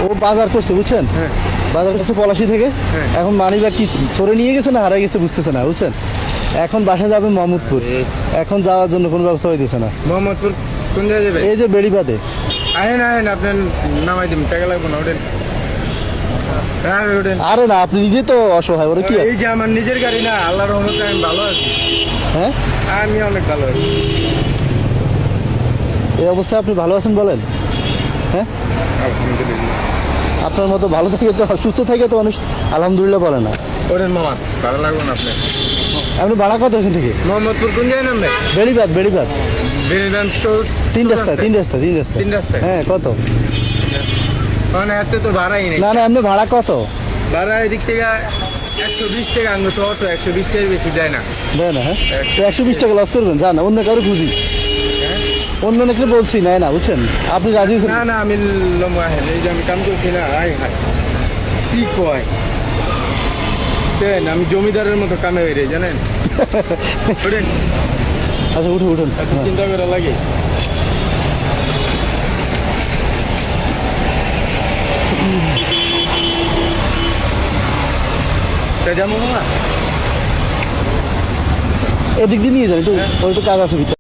ও বাজার করছে বুঝছেন, হ্যাঁ বাজার করছে পলাশি থেকে। হ্যাঁ। এখন মানিব্যাগ কি চোরে নিয়ে গেছে না হারাই গেছে বুঝতেছে না বুঝছেন। এখন বাসা যাবে মোহাম্মদপুর, এখন যাওয়ার জন্য কোনো ব্যবস্থা হইতেছে না। মোহাম্মদপুর কোন জায়গায় যাবে? এই যে বেড়িবাদে। আহেন আহেন, আপনার নামাই দিন, টাকা লাগবে না, ওঠেন। হ্যাঁ ওঠেন। আরে না, আপনি নিজে তো অসহায়, ওরে কি এই যে আমার নিজের গাড়ি না, আল্লাহর রহমতে আমি ভালো আছি। হ্যাঁ, আমি অনেক ভালো আছি। এই অবস্থায় আপনি ভালো আছেন বলেন? হ্যাঁ, আলহামদুলিল্লাহ। আপনার মতো ভালো থেকে তো, সুস্থ থেকে তো মানুষ আলহামদুলিল্লাহ বলে না। ওঠেন মামা, ভালো লাগবে না আপনার। আপনি ভাড়া কত এখান থেকে? মোহাম্মদপুর কোন জায়গায় নামবে? বেড়িবাদ, বেড়িবাদ বেরিদান তো তিন রাস্তা, তিন রাস্তা, তিন রাস্তা। তিন রাস্তায়? হ্যাঁ, কত? মানে এত তো ভাড়াই নেই। না না, আপনি ভাড়া কত ভাড়া এদিক থেকে 120 টাকা, আনবো তো অটো 120 টাকার বেশি যায় না। দেয় না? হ্যাঁ, তো 120 টাকা লস করবেন, যান অন্য কারো খুঁজি। অন্য অনেকে বলছি নাই না বুঝছেন, আপনি রাজি হয়েছেন? না না, আমি লম্বা হেন, এই যে আমি কাম করছি না, আয় হায় কি কয় আমি জমিদারের মতো কামে বেরিয়ে জানেন। ওঠেন, আচ্ছা উঠে উঠুন। এত চিন্তা করা লাগে। তা যেমন না এদিক দিয়ে নিয়ে যান একটু, ওই তো কাজ আছে ভিতরে।